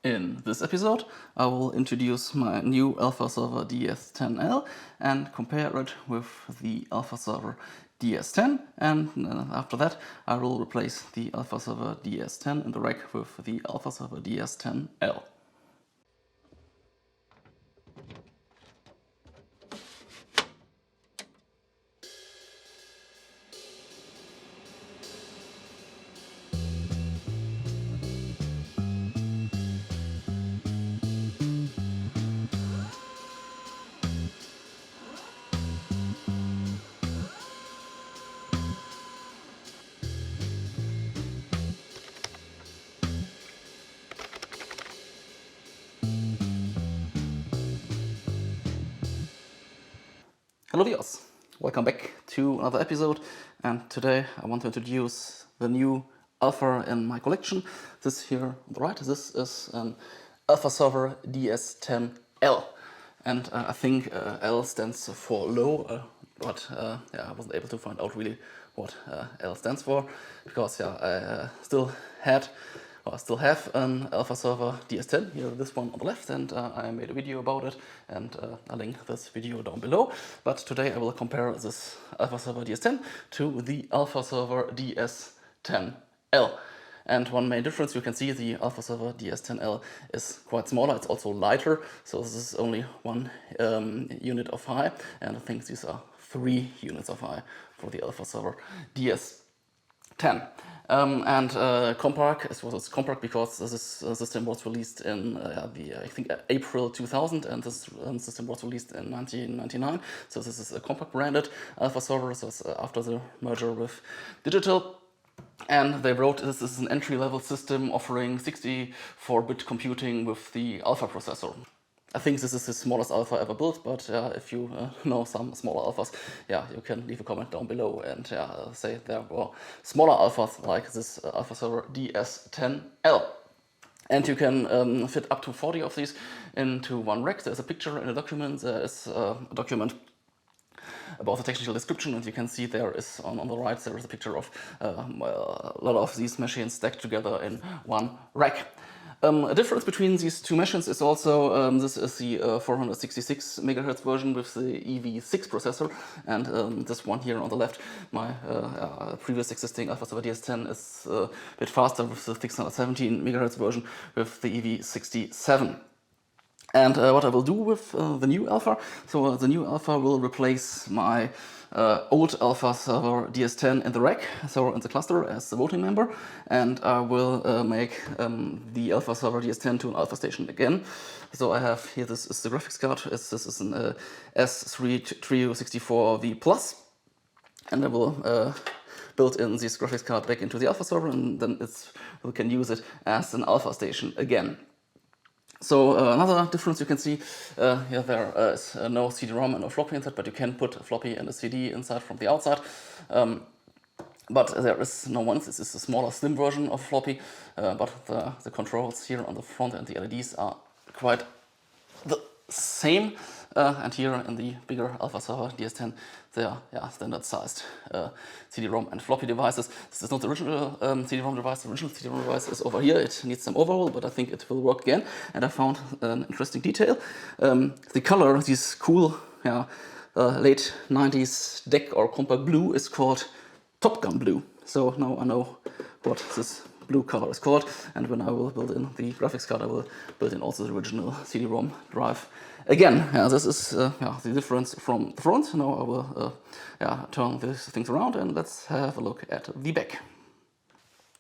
In this episode, I will introduce my new AlphaServer DS10L and compare it with the AlphaServer DS10, and after that I will replace the AlphaServer DS10 in the rack with the AlphaServer DS10L. Hello viewers, welcome back to another episode, and today I want to introduce the new Alpha in my collection. This here on the right, this is an AlphaServer DS10L, and I think L stands for low, but yeah, I wasn't able to find out really what L stands for, because yeah, I still have an AlphaServer DS10, here this one on the left, and I made a video about it, and I'll link this video down below. But today I will compare this AlphaServer DS10 to the AlphaServer DS10L. And one main difference, you can see the AlphaServer DS10L is quite smaller, it's also lighter, so this is only 1 unit of high, and I think these are 3 units of high for the AlphaServer DS10. Compaq, it's Compaq because this system was released in I think April 2000, and this system was released in 1999. So this is a Compaq branded AlphaServer, so it's after the merger with Digital. And they wrote this is an entry-level system offering 64-bit computing with the Alpha processor. I think this is the smallest alpha ever built, but if you know some smaller alphas, yeah, you can leave a comment down below and say there were smaller alphas like this AlphaServer DS10L. And you can fit up to 40 of these into one rack. There's a picture in a document. There is a document about the technical description, and you can see there is on the right there is a picture of a lot of these machines stacked together in one rack. A difference between these two machines is also this is the 466 MHz version with the EV6 processor, and this one here on the left, my previous existing AlphaServer DS10 is a bit faster with the 617 MHz version with the EV67. And what I will do with the new Alpha, so the new Alpha will replace my old AlphaServer DS10 in the rack, so in the cluster as the voting member, and I will make the AlphaServer DS10 to an AlphaStation again. So I have here, this is the graphics card, this is an S3 Trio 64V Plus, and I will build in this graphics card back into the AlphaServer, and then we can use it as an AlphaStation again. So another difference you can see, here there is no CD-ROM and no floppy inside, but you can put a floppy and a CD inside from the outside. But there is no one, this is a smaller slim version of floppy, but the controls here on the front and the LEDs are quite the same. And here in the bigger AlphaServer DS10, they are standard sized CD-ROM and floppy devices. This is not the original CD-ROM device. The original CD-ROM device is over here. It needs some overhaul, but I think it will work again. And I found an interesting detail. The color, this cool late 90s DEC or Compaq blue, is called Top Gun blue. So now I know what this blue color is called, and when I will build in the graphics card, I will build in also the original CD-ROM drive again. This is the difference from the front. Now I will turn these things around, and let's have a look at the back.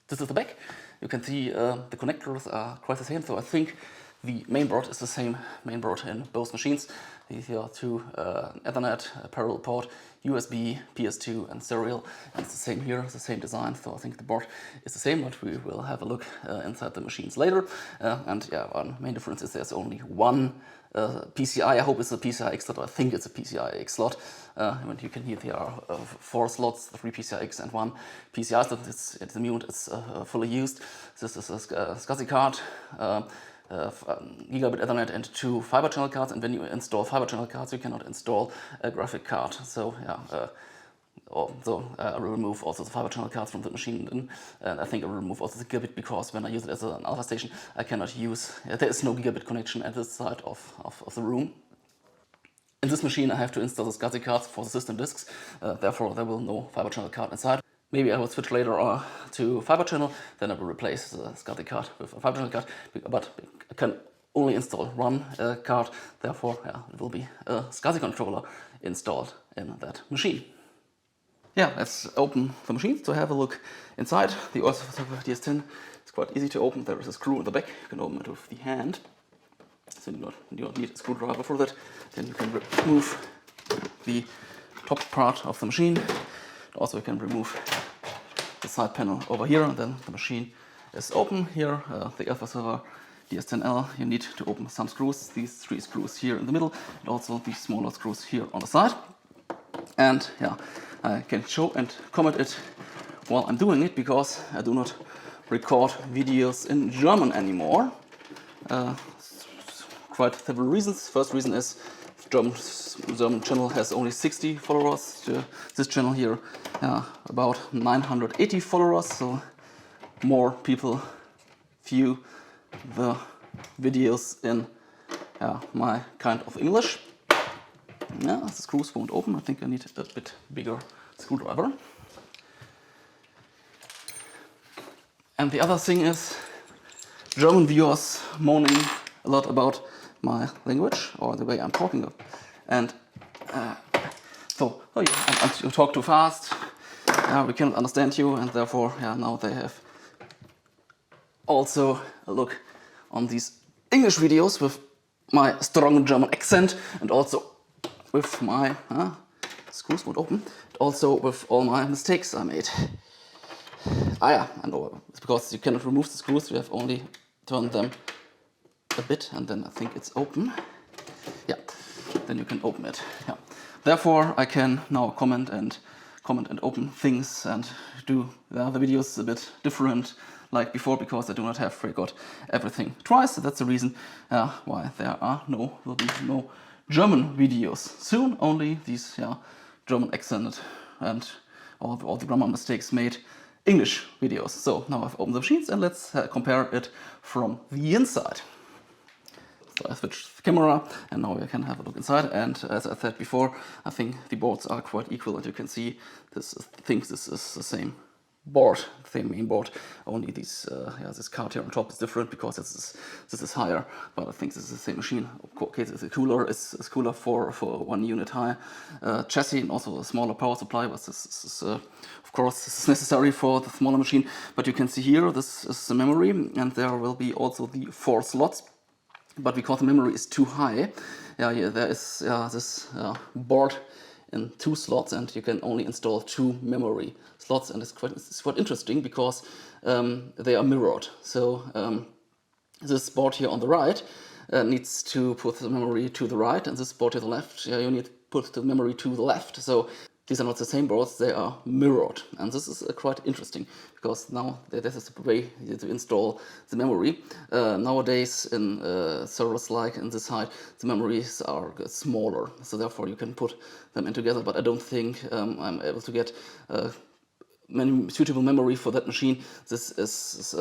This is the back. You can see the connectors are quite the same, so I think the mainboard is the same mainboard in both machines. Here are two Ethernet, a parallel port, USB, PS2 and serial, and it's the same here, the same design, so I think the board is the same, but we will have a look inside the machines later. One main difference is there's only one PCI, I hope it's a PCI X slot, I think it's a PCI X slot. You can hear there are 4 slots, 3 PCI X and 1 PCI slot. It's the mute, it's fully used. This is a SCSI card, gigabit Ethernet and 2 fiber channel cards, and when you install fiber channel cards you cannot install a graphic card. So I will remove also the fiber channel cards from the machine, and I think I will remove also the gigabit, because when I use it as an AlphaStation, I cannot use, there is no gigabit connection at this side of the room. In this machine I have to install the SCSI cards for the system disks, therefore there will no fiber channel card inside. Maybe I will switch later to fiber channel, then I will replace the SCSI card with a fiber channel card, but I can only install one card, therefore it will be a SCSI controller installed in that machine. Yeah, let's open the machine to have a look inside. The AlphaServer DS10 is quite easy to open. There is a screw in the back. You can open it with the hand. So you don't need a screwdriver for that. Then you can remove the top part of the machine. Also you can remove the side panel over here, and then the machine is open. Here, the AlphaServer DS10L, you need to open some screws. These 3 screws here in the middle, and also these smaller screws here on the side. And yeah, I can show and comment it while I'm doing it, because I do not record videos in German anymore. Quite several reasons. First reason is German channel has only 60 followers. This channel here, about 980 followers, so more people view the videos in my kind of English. Yeah, the screws won't open. I think I need a bit bigger screwdriver. And the other thing is, German viewers moaning a lot about my language or the way I'm talking. And you talk too fast, we cannot understand you, and therefore now they have also a look on these English videos with my strong German accent, and also with my screws won't open, also with all my mistakes I made. I know, it's because you cannot remove the screws, you have only turned them a bit, and then I think it's open. Yeah, then you can open it. Yeah. Therefore I can now comment and open things and do the videos a bit different like before, because I do not have record everything twice. So that's the reason why there will be no German videos soon, only these German accent and all the grammar mistakes made English videos. So now I've opened the machines, and let's compare it from the inside. So I switched the camera, and now we can have a look inside. And as I said before, I think the boards are quite equal, and you can see this is the same board, same main board. Only this card here on top is different, because this is higher, but I think this is the same machine. Okay, the cooler is cooler for 1 unit high chassis, and also a smaller power supply, but this is of course this is necessary for the smaller machine. But you can see here, this is the memory, and there will be also the 4 slots. But because the memory is too high, there is this board in 2 slots, and you can only install 2 memory slots, and it's quite interesting, because they are mirrored. So this board here on the right needs to put the memory to the right, and this board to the left, you need to put the memory to the left. So these are not the same boards, they are mirrored, and this is quite interesting, because now this is the way to install the memory. Nowadays in servers like in this height, the memories are smaller, so therefore you can put them in together, but I don't think I'm able to get suitable memory for that machine. This is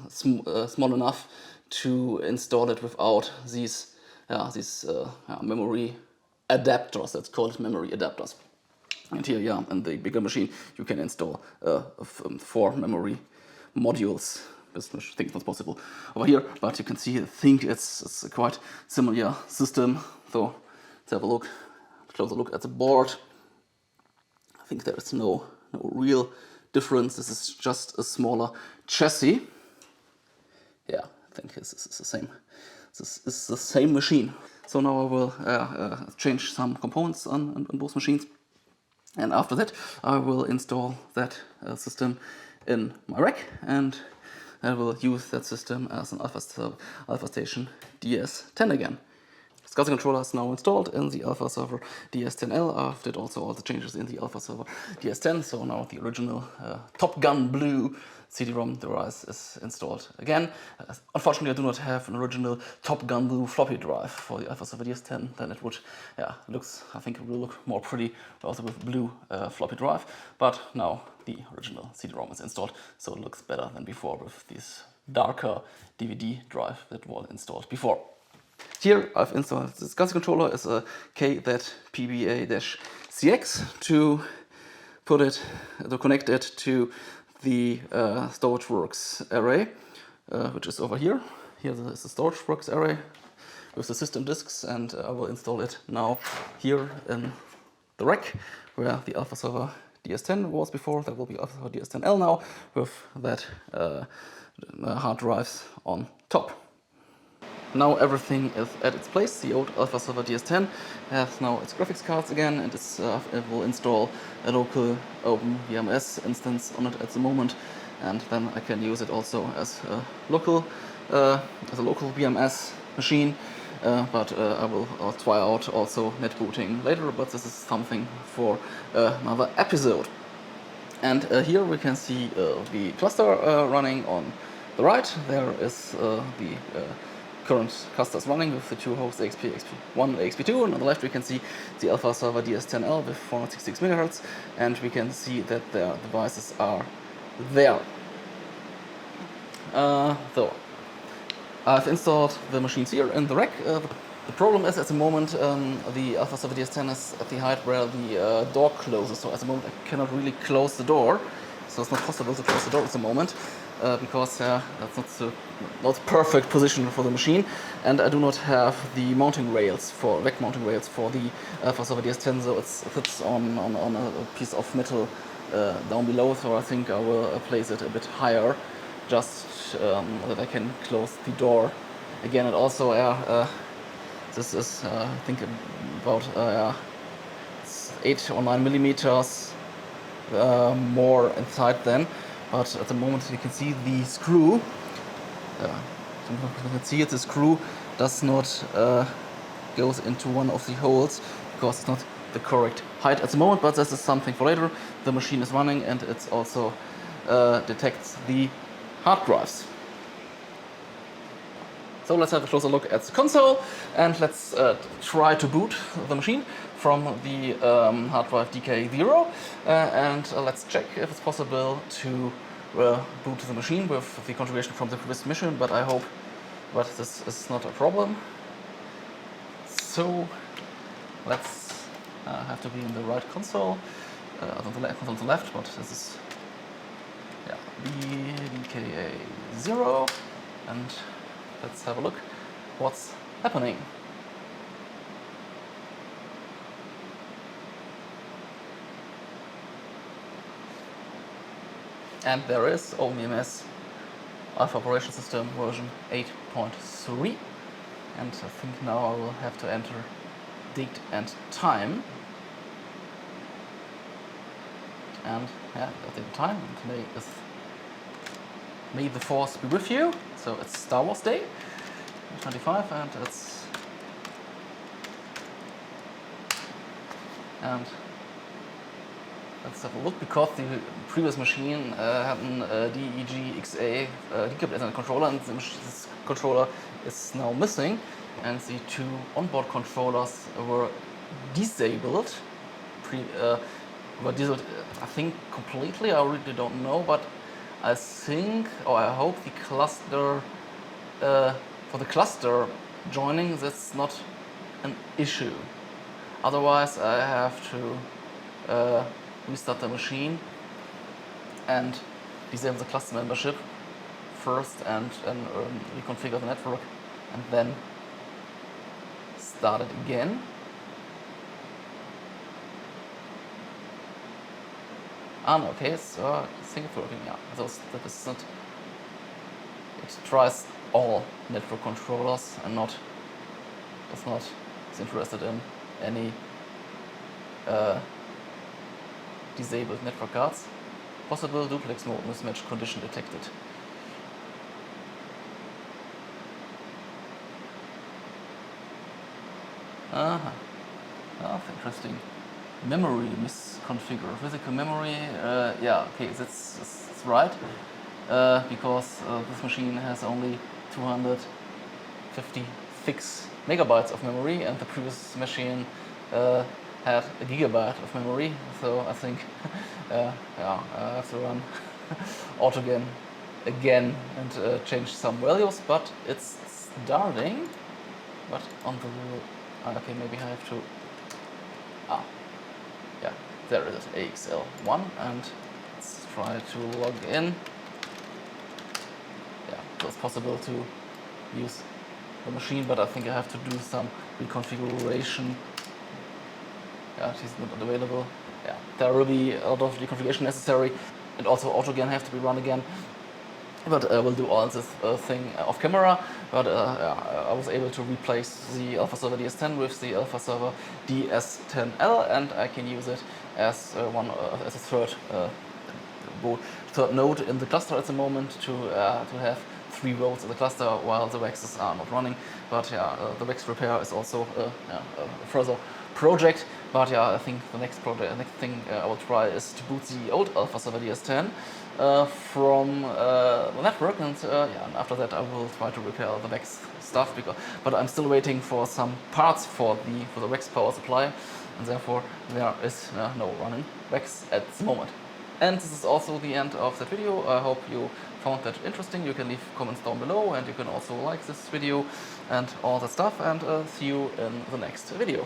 small enough to install it without these memory adapters. Let's call it memory adapters. And here, in the bigger machine, you can install 4 memory modules. This I think it's not possible over here, but you can see, I think it's a quite similar system. So let's have a closer look at the board. I think there is no real difference. This is just a smaller chassis. Yeah, I think this is the same. This is the same machine. So now I will change some components on both machines. And after that, I will install that system in my rack, and I will use that system as an AlphaStation DS10 again. SCSI controller is now installed in the AlphaServer DS10L. I've did also all the changes in the AlphaServer DS10, so now the original Top Gun blue CD-ROM device is installed again. Unfortunately, I do not have an original Top Gun blue floppy drive for the AlphaServer DS10. Then it would, I think it will look more pretty also with blue floppy drive. But now the original CD-ROM is installed, so it looks better than before with this darker DVD drive that was installed before. Here I've installed this SCSI controller as a KZPBA-CX to connect it to the StorageWorks array, which is over here. Here is the StorageWorks array with the system disks, and I will install it now here in the rack where the AlphaServer DS10 was before. There will be AlphaServer DS10L now with that hard drives on top. Now everything is at its place. The old AlphaServer DS10 has now its graphics cards again, and it will install a local OpenVMS instance on it at the moment, and then I can use it also as a local VMS machine. But I will try out also net booting later. But this is something for another episode. And here we can see the cluster running on the right. There is the current clusters running with the two hosts XP, XP1, XP2, and on the left we can see the AlphaServer DS10L with 466 MHz, and we can see that their devices are there. So I've installed the machines here in the rack. The problem is at the moment the AlphaServer DS10 is at the height where the door closes, so at the moment I cannot really close the door, so it's not possible to close the door at the moment. Because that's not the perfect position for the machine, and I do not have the mounting rails for rack mounting rails for the AlphaServer DS10, so it sits on a piece of metal down below. So I think I will place it a bit higher, just that I can close the door again. And also, this is I think about 8 or 9 millimeters more inside then. But at the moment you can see the screw. You can see it. The screw does not goes into one of the holes because it's not the correct height at the moment. But this is something for later. The machine is running and it also detects the hard drives. So let's have a closer look at the console and let's try to boot the machine from the hard drive DK0 and let's check if it's possible to boot the machine with the configuration from the previous mission, but I hope that this is not a problem. So let's have to be in the right console, on the left, but this is DK0, and let's have a look what's happening. And there is OpenVMS Alpha Operation System version 8.3, and I think now I will have to enter date and time. And at the time, today is May the Force be with you, so it's Star Wars Day 25, and let's have a look, because the previous machine had an DEGXA decoupled Ethernet controller, and this controller is now missing, and the two onboard controllers were disabled. I think completely. I really don't know, but I think, or I hope, the cluster for the cluster joining, that's not an issue. Otherwise, I have to restart the machine and disable the cluster membership first and reconfigure the network and then start it again. Okay, so I think it's working, yeah. That is not, it tries all network controllers and it's not interested in any disabled network cards. Possible duplex mode mismatch condition detected. Uh-huh. That's interesting. Memory misconfigure. Physical memory, yeah, okay, that's right. Because this machine has only 256 megabytes of memory, and the previous machine had a gigabyte of memory. So I think, yeah, I have to run AutoGAN again and change some values. But it's starting. But on the okay, maybe I have to. Yeah, there it is, AXL1, and let's try to log in. Yeah, so it's possible to use the machine, but I think I have to do some reconfiguration. Yeah, she's not available. Yeah, there will be a lot of reconfiguration necessary, and also AutoGAN have to be run again. But we'll do all this thing off camera. But I was able to replace the AlphaServer DS10 with the AlphaServer DS10L, and I can use it as as a third node in the cluster at the moment to have 3 votes in the cluster while the VEXs are not running. But yeah, the VEX repair is also a further project. But yeah, I think the next thing I will try is to boot the old AlphaServer DS10 from the network, and yeah, and after that I will try to repair the VEX stuff. But I'm still waiting for some parts for the VEX power supply, and therefore there is no running VEX at the moment. And this is also the end of that video. I hope you found that interesting. You can leave comments down below, and you can also like this video and all that stuff, and see you in the next video.